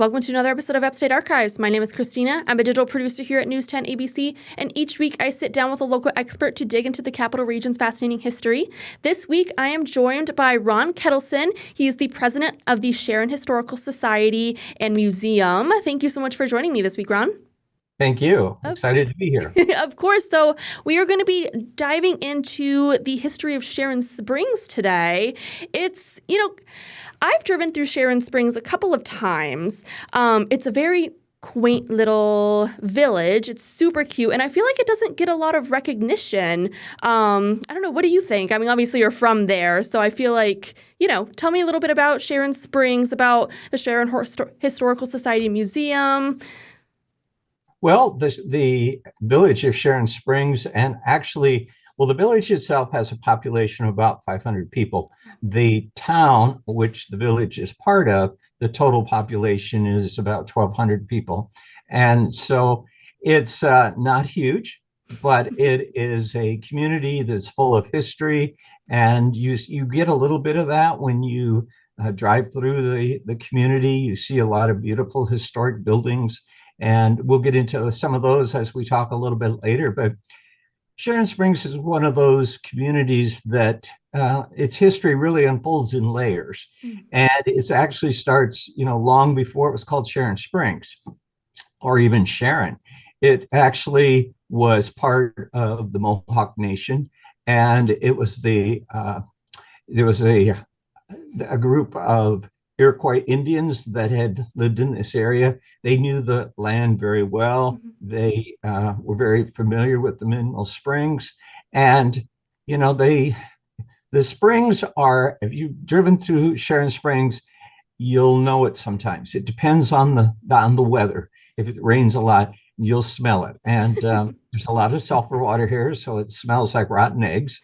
Welcome to another episode of Upstate Archives. My name is Kristina. I'm a digital producer here at News 10 ABC, and each week I sit down with a local expert to dig into the Capital Region's fascinating history. This week I am joined by Ron Ketelsen. He is the president of the Sharon Historical Society and Museum. Thank you so much for joining me this week, Ron. Thank you. Excited to be here. Of course. So we are going to be diving into the history of Sharon Springs today. It's, I've driven through Sharon Springs a couple of times. It's a very quaint little village. It's super cute. And I feel like it doesn't get a lot of recognition. I don't know. What do you think? I mean, obviously you're from there. So I feel like, tell me a little bit about Sharon Springs, about the Sharon Historical Society Museum. Well, the village of Sharon Springs, and actually, the village itself has a population of about 500 people. The town, which the village is part of, the total population is about 1,200 people. And so it's not huge, but it is a community that's full of history. And you get a little bit of that when you drive through the community. You see a lot of beautiful historic buildings. And we'll get into some of those as we talk a little bit later. But Sharon Springs is one of those communities that its history really unfolds in layers. And it actually starts, long before it was called Sharon Springs or even Sharon. It actually was part of the Mohawk Nation. And it was there was a group of Iroquois Indians that had lived in this area. They knew the land very well. They were very familiar with the mineral springs. And, the springs are, if you've driven through Sharon Springs, you'll know it sometimes. It depends on the weather. If it rains a lot, you'll smell it. And there's a lot of sulfur water here, so it smells like rotten eggs.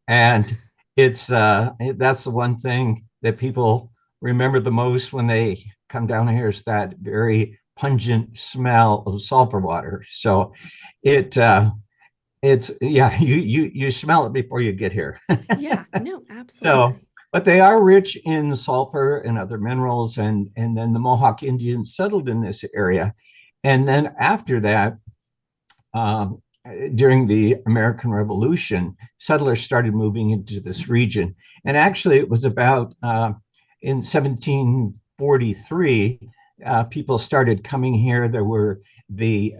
And that's the one thing that people remember the most when they come down here, is that very pungent smell of sulfur water. So you smell it before you get here. Yeah, no, absolutely. But they are rich in sulfur and other minerals, and then the Mohawk Indians settled in this area. And then after that, during the American Revolution, settlers started moving into this region. And actually it was about in 1743, people started coming here. There were the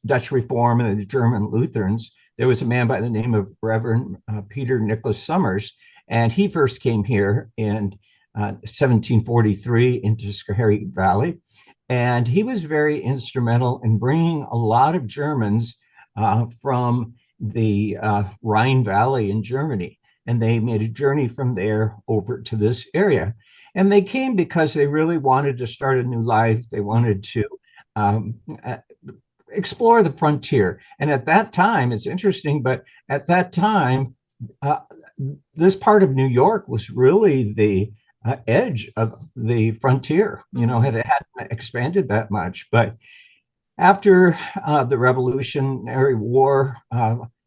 Dutch Reform and the German Lutherans. There was a man by the name of Reverend Peter Nicholas Summers, and he first came here in 1743 into Schoharie Valley. And he was very instrumental in bringing a lot of Germans from the Rhine Valley in Germany. And they made a journey from there over to this area. And they came because they really wanted to start a new life. They wanted to explore the frontier. And at that time, it's interesting, but at that time, this part of New York was really the edge of the frontier. It hadn't expanded that much. But after the Revolutionary War,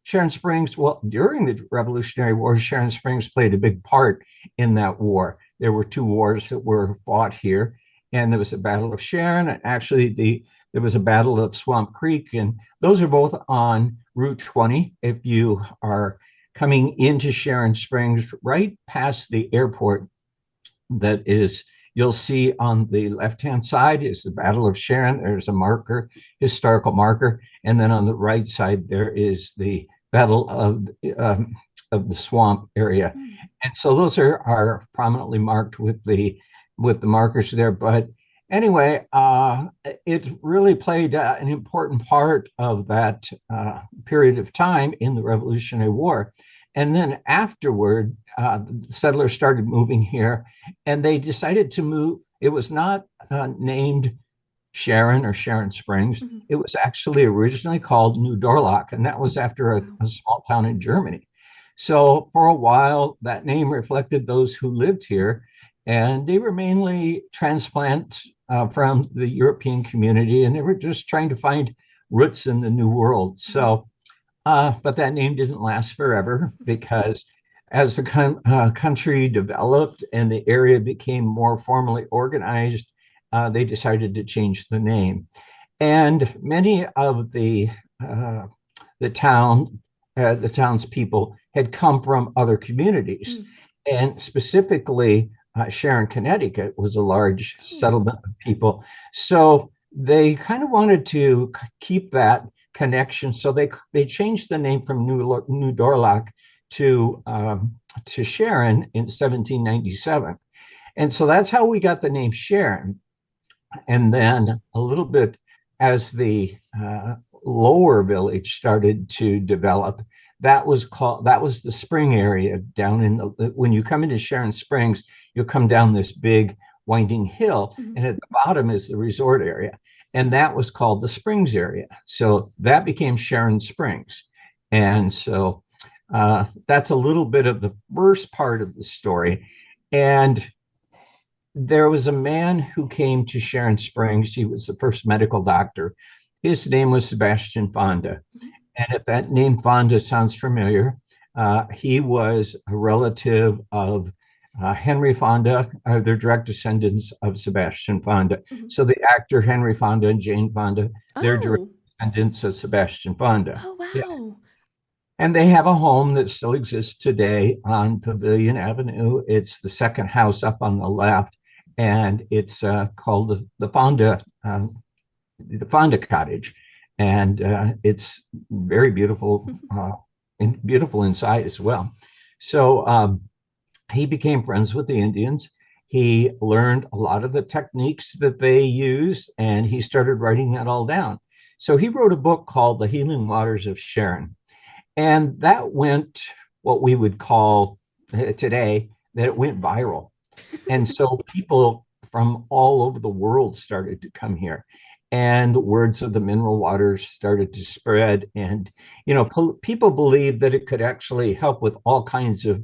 Sharon Springs, during the Revolutionary War, Sharon Springs played a big part in that war. There were two wars that were fought here, and there was a Battle of Sharon, and actually there was a Battle of Swamp Creek, and those are both on Route 20. If you are coming into Sharon Springs, right past the airport, you'll see on the left-hand side is the Battle of Sharon. There's a marker, historical marker. And then on the right side, there is the Battle of the Swamp area. And so those are prominently marked with the markers there. But anyway, it really played an important part of that period of time in the Revolutionary War. And then afterward, settlers started moving here, and they decided to move. It was not named Sharon or Sharon Springs. It was actually originally called New Dorlock, and that was after a small town in Germany. So for a while, that name reflected those who lived here, and they were mainly transplants from the European community, and they were just trying to find roots in the New World. So, but that name didn't last forever, because as the country developed and the area became more formally organized, they decided to change the name. And many of the townspeople had come from other communities, and specifically Sharon, Connecticut was a large settlement of people. So they kind of wanted to keep that connection. So they changed the name from New Dorlock to Sharon in 1797. And so that's how we got the name Sharon. And then a little bit as the lower village started to develop, that was the spring area down in when you come into Sharon Springs, you'll come down this big winding hill, and at the bottom is the resort area. And that was called the Springs area. So that became Sharon Springs. And so that's a little bit of the first part of the story. And there was a man who came to Sharon Springs. He was the first medical doctor. His name was Sebastian Fonda. And if that name Fonda sounds familiar, he was a relative of Henry Fonda. They're direct descendants of Sebastian Fonda. So the actor Henry Fonda and Jane Fonda, they're direct descendants of Sebastian Fonda. Oh, wow. Yeah. And they have a home that still exists today on Pavilion Avenue. It's the second house up on the left, and it's called the Fonda Cottage, and it's very beautiful and beautiful inside as well. So he became friends with the Indians. He learned a lot of the techniques that they use, and he started writing that all down. So he wrote a book called The Healing Waters of Sharon, and that went what we would call today that it went viral. And so people from all over the world started to come here, and the words of the mineral waters started to spread. And, people believed that it could actually help with all kinds of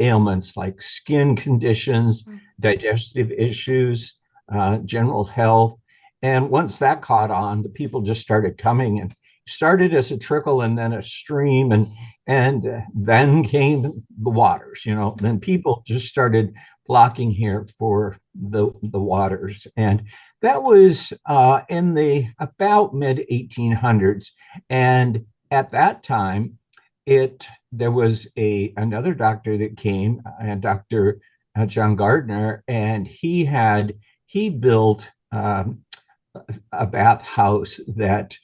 ailments like skin conditions, digestive issues, general health. And once that caught on, the people just started coming, and started as a trickle and then a stream, and then came the waters. Then people just started flocking here for the waters. And that was in the about mid 1800s. And at that time, there was another doctor that came, Dr. John Gardner, and he built a bathhouse that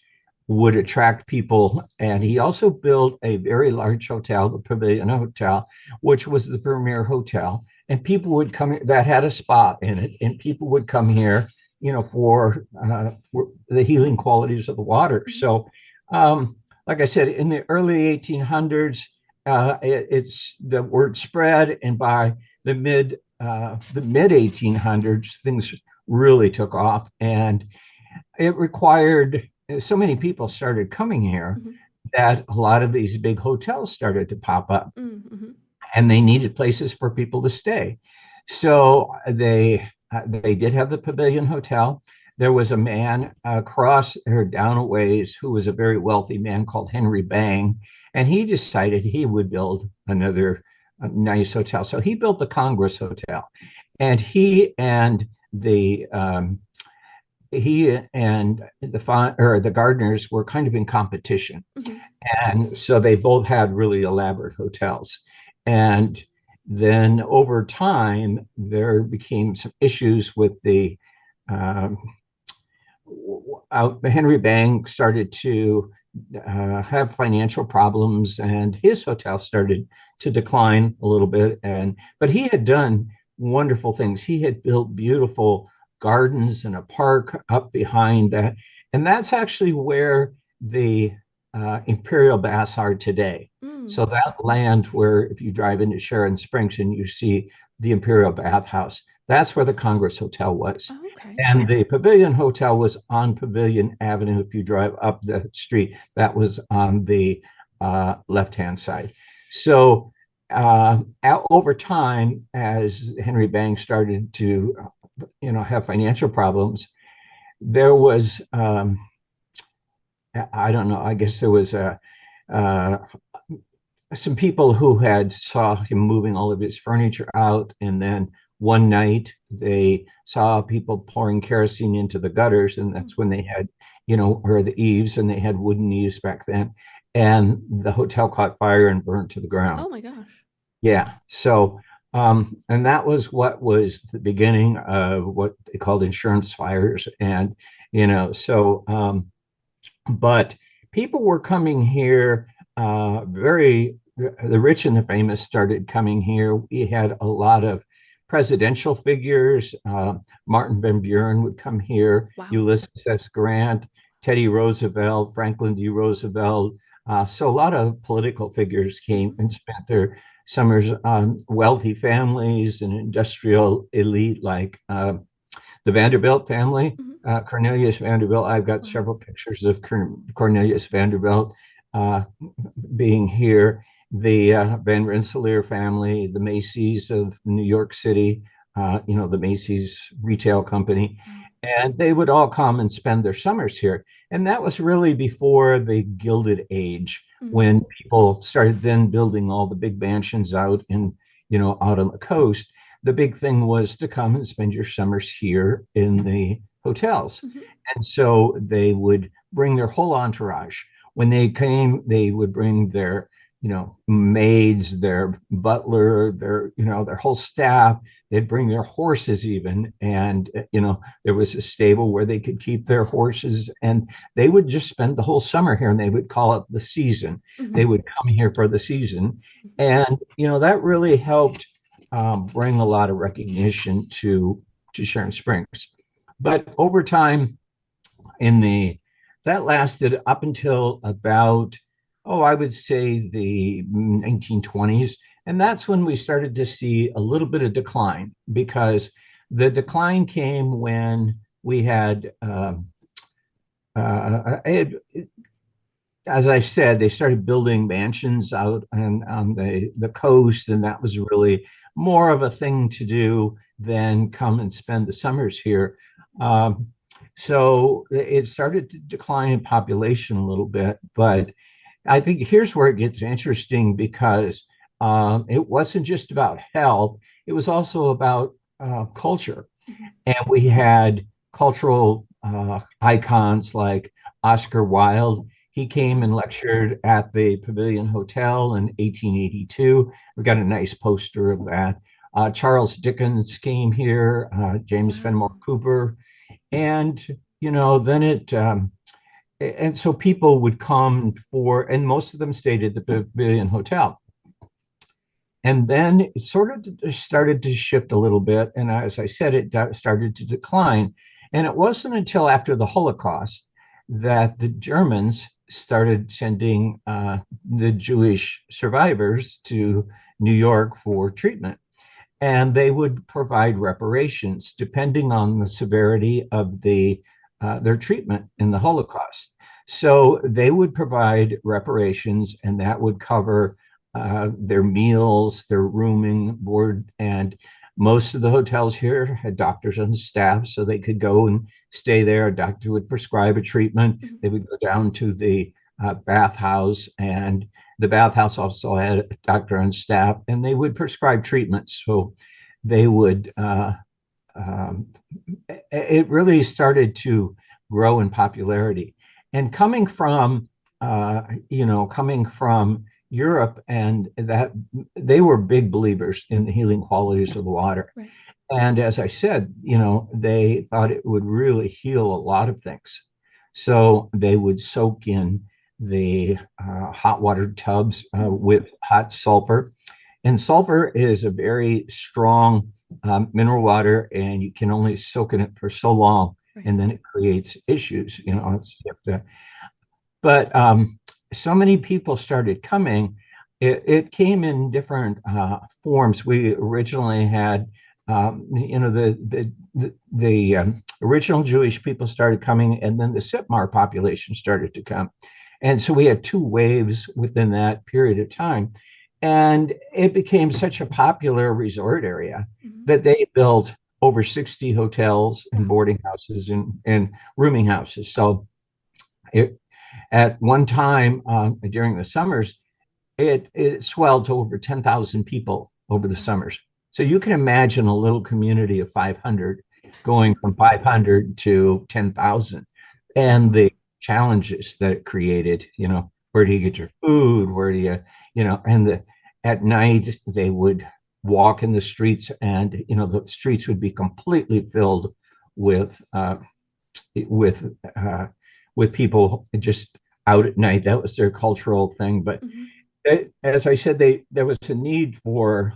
would attract people. And he also built a very large hotel, the Pavilion Hotel, which was the premier hotel. And people would come, that had a spa in it, and people would come here, for the healing qualities of the water. So, like I said, in the early 1800s, it's the word spread, and by the mid 1800s, things really took off, and it required so many people started coming here that a lot of these big hotels started to pop up, and they needed places for people to stay. So they did have the Pavilion Hotel. There was a man across or down a ways who was a very wealthy man called Henry Bang, and he decided he would build another nice hotel. So he built the Congress Hotel, and the Gardners were kind of in competition. And so they both had really elaborate hotels. And then over time, there became some issues with Henry Bang started to have financial problems, and his hotel started to decline a little bit. But he had done wonderful things. He had built beautiful gardens and a park up behind that. And that's actually where the Imperial Baths are today. So that land where, if you drive into Sharon Springs and you see the Imperial Bath House, that's where the Congress Hotel was. Oh, okay. And the Pavilion Hotel was on Pavilion Avenue. If you drive up the street, that was on the left-hand side. So over time, as Henry Bang started to have financial problems, there was I don't know, I guess there was some people who had saw him moving all of his furniture out, and then one night they saw people pouring kerosene into the gutters, and that's when they had, or the eaves, and they had wooden eaves back then. And the hotel caught fire and burned to the ground. Oh my gosh. Yeah. So, and that was the beginning of what they called insurance fires. And, but people were coming here, the rich and the famous started coming here. We had a lot of presidential figures. Martin Van Buren would come here, Wow. Ulysses S. Grant, Teddy Roosevelt, Franklin D. Roosevelt. So a lot of political figures came and spent their summers on wealthy families and industrial elite like the Vanderbilt family, Cornelius Vanderbilt. I've got several pictures of Cornelius Vanderbilt being here. The Van Rensselaer family, the Macy's of New York City, the Macy's retail company. And they would all come and spend their summers here. And that was really before the Gilded Age, when people started then building all the big mansions out out on the coast. The big thing was to come and spend your summers here in the hotels. And so they would bring their whole entourage. When they came, they would bring their maids, their butler, their whole staff. They'd bring their horses even. And, there was a stable where they could keep their horses, and they would just spend the whole summer here, and they would call it the season. They would come here for the season. And, that really helped bring a lot of recognition to Sharon Springs. But over time that lasted up until about, I would say the 1920s. And that's when we started to see a little bit of decline, because the decline came when we had, as I said, they started building mansions out on the coast, and that was really more of a thing to do than come and spend the summers here. So it started to decline in population a little bit, but I think here's where it gets interesting, because it wasn't just about health, it was also about culture. And we had cultural icons like Oscar Wilde. He came and lectured at the Pavilion Hotel in 1882. We've got a nice poster of that. Charles Dickens came here, James Fenimore Cooper. And, then and so people would come and most of them stayed at the Pavilion Hotel. And then it sort of started to shift a little bit. And as I said, it started to decline. And it wasn't until after the Holocaust that the Germans started sending the Jewish survivors to New York for treatment. And they would provide reparations depending on the severity of their treatment in the Holocaust. So they would provide reparations, and that would cover their meals, their rooming, board, and most of the hotels here had doctors on staff, so they could go and stay there. A doctor would prescribe a treatment. They would go down to the bathhouse, and the bathhouse also had a doctor on staff, and they would prescribe treatments. So they would, it really started to grow in popularity. And coming from Europe, and that they were big believers in the healing qualities of the water. Right. And as I said, they thought it would really heal a lot of things. So they would soak in the hot water tubs with hot sulfur. And sulfur is a very strong mineral water, and you can only soak in it for so long, and then it creates issues. But so many people started coming. It came in different forms. We originally had, the original Jewish people started coming, and then the Sitmar population started to come. And so we had two waves within that period of time. And it became such a popular resort area that they built over 60 hotels and boarding houses and rooming houses. So at one time during the summers, it swelled to over 10,000 people over the summers. So you can imagine a little community of 500 going from 500 to 10,000, and the challenges that it created. Where do you get your food? Where do and at night they would walk in the streets, and the streets would be completely filled with with uh, with people just out at night. That was their cultural thing. But as I said, there was a need for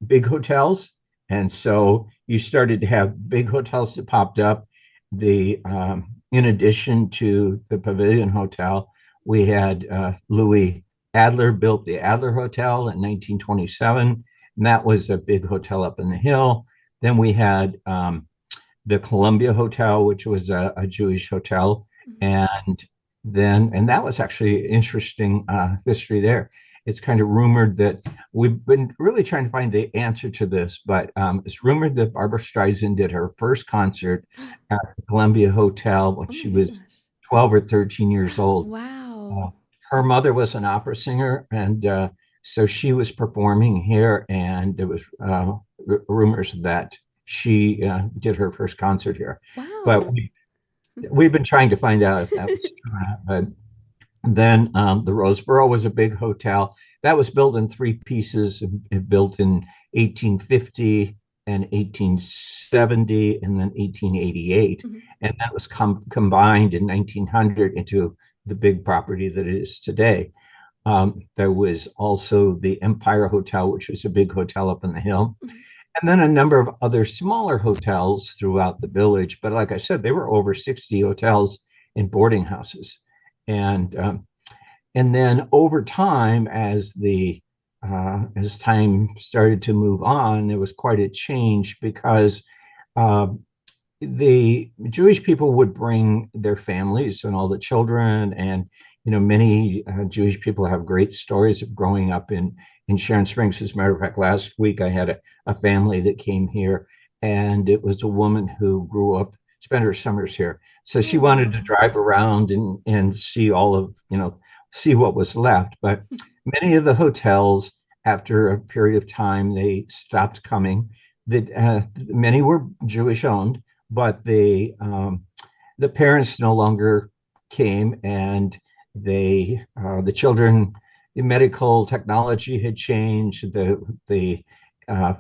big hotels, and so you started to have big hotels that popped up. The In addition to the Pavilion Hotel, we had Louis Adler built the Adler Hotel in 1927, and that was a big hotel up in the hill. Then we had the Columbia Hotel, which was a Jewish hotel, and that was actually interesting history there. It's kind of rumored that we've been really trying to find the answer to this, but it's rumored that Barbra Streisand did her first concert at the Columbia Hotel when she was 12 or 13 years old. Wow. Her mother was an opera singer, and so she was performing here, and there was rumors that she did her first concert here. Wow. But we've been trying to find out if that was true or not. But then the Roseboro was a big hotel that was built in three pieces, built in 1850 and 1870 and then 1888. And that was combined in 1900 into the big property that it is today. There was also the Empire Hotel, which was a big hotel up in the hill. And then a number of other smaller hotels throughout the village. But like I said, there were over 60 hotels and boarding houses. And then over time, as time started to move on, there was quite a change because the Jewish people would bring their families and all the children, and many Jewish people have great stories of growing up in Sharon Springs. As a matter of fact, last week I had a family that came here, and it was a woman who grew up, spent her summers here. So she wanted to drive around and see all of, see what was left. But many of the hotels, after a period of time, they stopped coming. Many were Jewish owned, but the parents no longer came, and the children, the medical technology had changed. The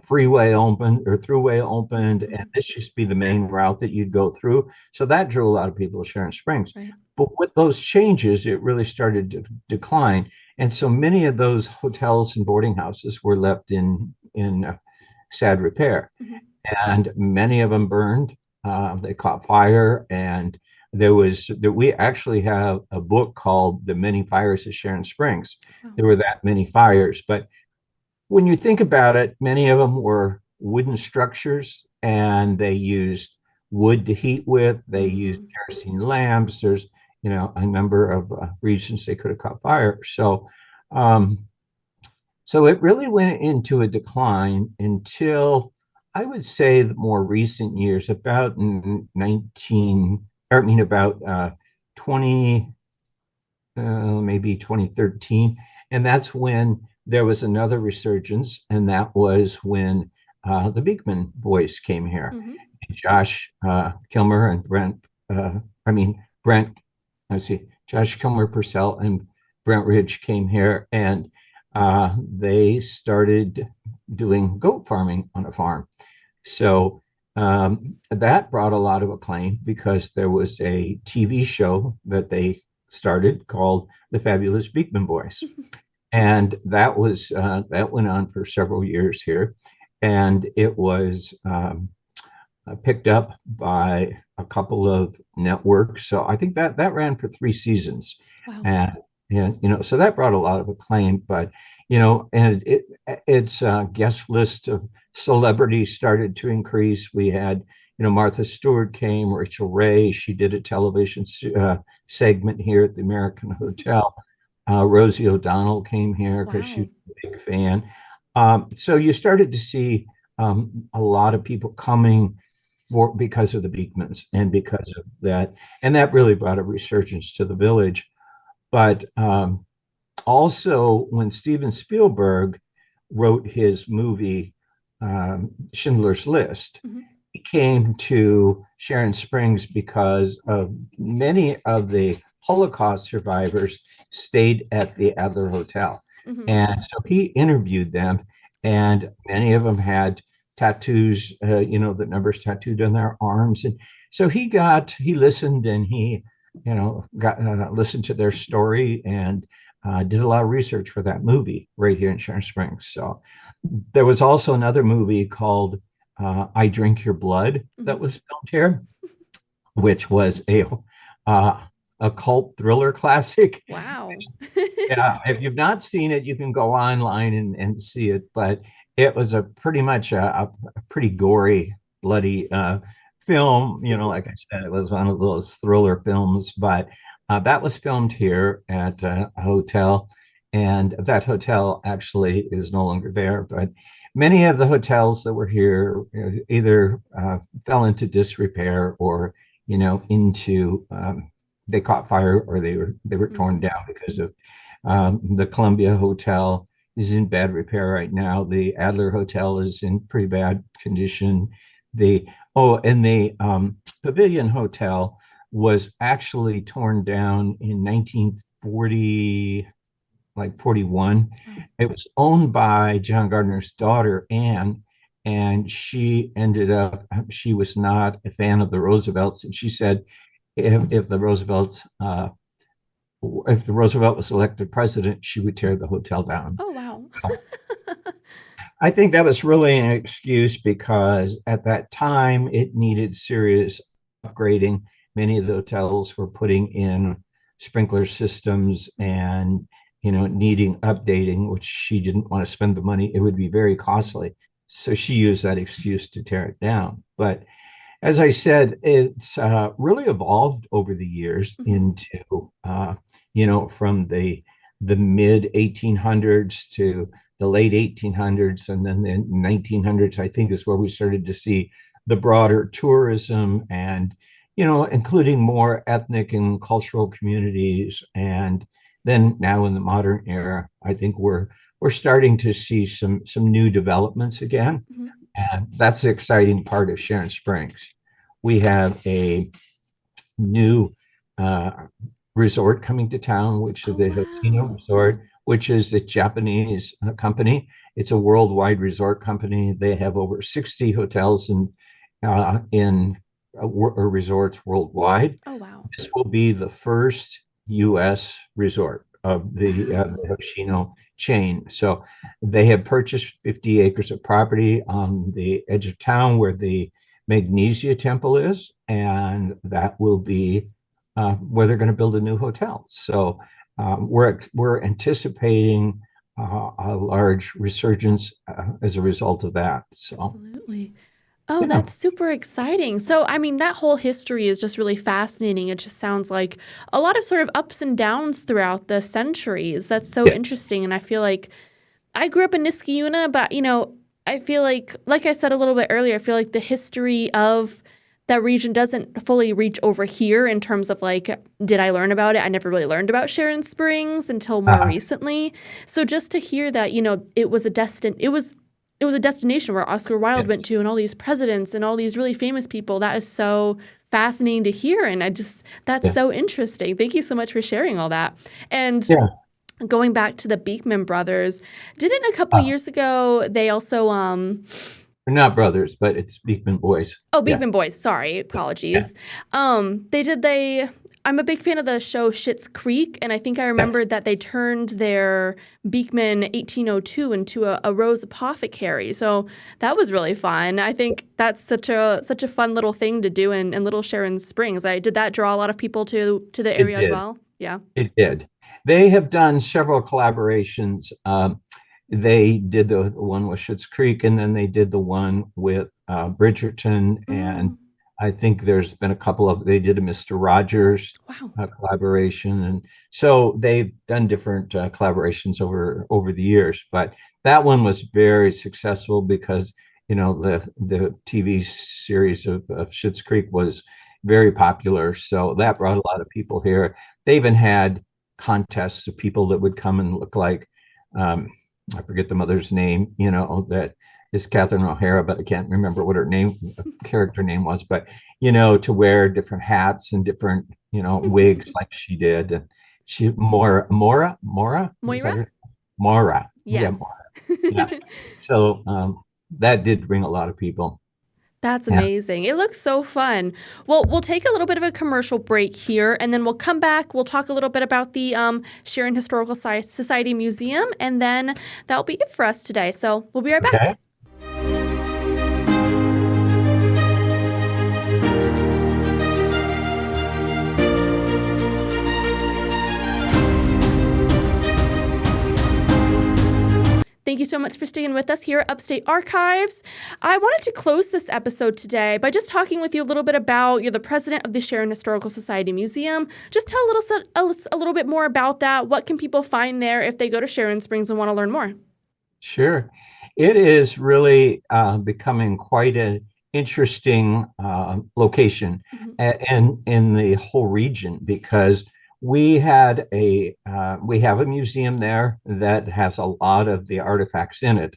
freeway opened, or throughway opened, and this used to be the main route that you'd go through. So that drew a lot of people to Sharon Springs. Right. But with those changes, it really started to decline. And so many of those hotels and boarding houses were left in sad repair. And many of them burned. They caught fire. And we actually have a book called The Many Fires of Sharon Springs. There were that many fires. But when you think about it, many of them were wooden structures, and they used wood to heat with. They used kerosene lamps. There's, a number of reasons they could have caught fire. So it really went into a decline until, I would say, the more recent years, about 20, maybe 2013. And that's when there was another resurgence, and that was when the Beekman boys came here. Josh Kilmer and Josh Kilmer Purcell and Brent Ridge came here, and they started doing goat farming on a farm. So that brought a lot of acclaim because there was a TV show that they started called The Fabulous Beekman Boys. And that went on for several years here, and it was picked up by a couple of networks. So I think that ran for 3 seasons. Wow. And so that brought a lot of acclaim. But and its guest list of celebrities started to increase. We had Martha Stewart came, Rachel Ray. She did a television segment here at the American Hotel. Rosie O'Donnell came here because she was a big fan. So you started to see a lot of people coming because of the Beekmans and because of that. And that really brought a resurgence to the village. But also when Steven Spielberg wrote his movie Schindler's List. Mhm. He came to Sharon Springs because of many of the Holocaust survivors stayed at the Adler Hotel. Mhm. And so he interviewed them, and many of them had tattoos, the numbers tattooed on their arms. And so he listened and he, got listened to their story and did a lot of research for that movie right here in Sharon Springs. So there was also another movie called I Drink Your Blood that Mhm. was filmed here, which was uh, a cult thriller classic. Wow. Yeah, if you've not seen it, you can go online and see it. But it was a pretty much a pretty gory, bloody film. Like I said, it was one of those thriller films. But that was filmed here at a hotel, and that hotel actually is no longer there. But many of the hotels that were here either fell into disrepair or into they caught fire or they were torn Mm. down because of the Columbia Hotel is in bad repair right now. The Adler Hotel is in pretty bad condition. And the Pavilion Hotel was actually torn down in 1940, like 41. Oh. It was owned by John Gardner's daughter, Anne, and she was not a fan of the Roosevelts. And she said if the Roosevelts if the Roosevelt was elected president, she would tear the hotel down. Oh, wow. I think that was really an excuse because at that time it needed serious upgrading. Many of the hotels were putting in sprinkler systems and needing updating, which she didn't want to spend the money. It would be very costly. So she used that excuse to tear it down. But as I said, it's really evolved over the years Mhm. into, from the mid 1800s to the late 1800s, and then the 1900s, I think, is where we started to see the broader tourism and, including more ethnic and cultural communities. And then now in the modern era, I think we're starting to see some new developments again. Mhm. And that's the exciting part of Sharon Springs. We have a new uh, resort coming to town, which is Oh, the Hokkino wow. Resort, which is a Japanese company. It's a worldwide resort company. They have over 60 hotels in resorts worldwide. Oh, wow. This will be the first U.S. resort of Wow. the Hoshino chain. So they have purchased 50 acres of property on the edge of town where the Magnesia Temple is, and that will be where they're going to build a new hotel. So we're anticipating a large resurgence as a result of that. So Absolutely. Oh, yeah, that's super exciting. So, I mean, that whole history is just really fascinating. It just sounds like a lot of sort of ups and downs throughout the centuries. That's so yeah, interesting. And I feel like I grew up in Niskayuna, but, I feel like I said a little bit earlier, I feel like the history of that region doesn't fully reach over here in terms of like, did I learn about it? I never really learned about Sharon Springs until more uh, recently. So just to hear that, it was a destination where Oscar Wilde yeah, went to and all these presidents and all these really famous people. That is so fascinating to hear. And that's yeah, so interesting. Thank you so much for sharing all that. And yeah. going back to the Beekman brothers, didn't a couple Uh, years ago they also they're not brothers, but it's Beekman boys. oh, Yeah, Beekman Boys, sorry, yeah, apologies. They I'm a big fan of the show Schitt's Creek, and I think I yeah. remembered that they turned their Beekman 1802 into a Rose Apothecary. So that was really fun. I think that's such a fun little thing to do in Little Sharon Springs. Did that draw a lot of people to the It area as did. well? Yeah. It did. They have done several collaborations. They did the one with Schitt's Creek, and then they did the one with Bridgerton. And Mm, I think there's been a couple of, they did a Mr. Rogers wow. collaboration. And so they've done different collaborations over the years. But that one was very successful because, the TV series of Schitt's Creek was very popular. So that brought Absolutely. a lot of people here. They even had contests of people that would come and look like, I forget the mother's name, that is Catherine O'Hara, but I can't remember what her character name was. But to wear different hats and different wigs like she did. And she Mora, is that Moira? her? Mora, yeah, Yes. Mora, yeah. So that did bring a lot of people. That's Yeah. amazing. It looks so fun. Well, we'll take a little bit of a commercial break here, and then we'll come back. We'll talk a little bit about the Sharon Historical Society Museum, and then that'll be it for us today. So we'll be right Okay. back. Thank you so much for staying with us here at Upstate Archives. I wanted to close this episode today by just talking with you a little bit about, you're the president of the Sharon Historical Society Museum. Just tell a little bit more about that. What can people find there if they go to Sharon Springs and want to learn more? Sure. It is really becoming quite an interesting location and in the whole region, because we have a museum there that has a lot of the artifacts in it.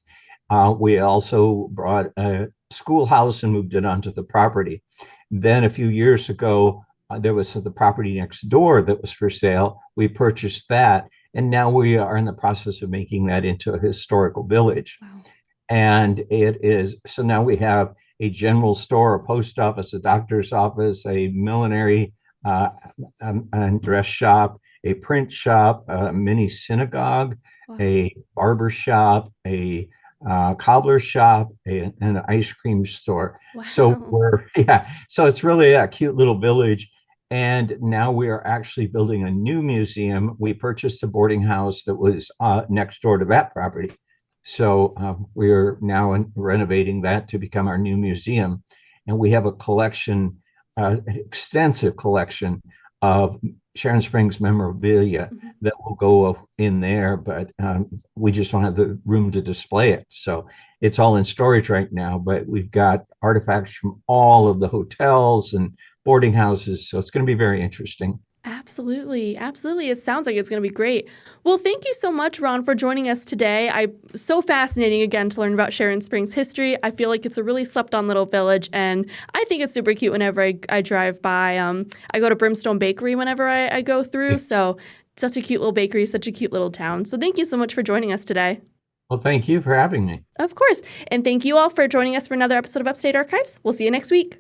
We also brought a schoolhouse and moved it onto the property. Then a few years ago, there was the property next door that was for sale. We purchased that, and now we are in the process of making that into a historical village. Wow. And so now we have a general store, a post office, a doctor's office, a millinery and dress shop, a print shop, a mini synagogue, Wow. a barber shop, a cobbler shop, and an ice cream store. Wow. So it's really a cute little village. And now we are actually building a new museum. We purchased a boarding house that was next door to that property. So we are now renovating that to become our new museum. And we have a collection, an extensive collection of Sharon Springs memorabilia that will go in there, but we just don't have the room to display it. So it's all in storage right now, but we've got artifacts from all of the hotels and boarding houses. So it's going to be very interesting. Absolutely. Absolutely. It sounds like it's going to be great. Well, thank you so much, Ron, for joining us today. So fascinating, again, to learn about Sharon Springs history. I feel like it's a really slept-on little village, and I think it's super cute whenever I drive by. I go to Brimstone Bakery whenever I go through, so such a cute little bakery, such a cute little town. So thank you so much for joining us today. Well, thank you for having me. Of course. And thank you all for joining us for another episode of Upstate Archives. We'll see you next week.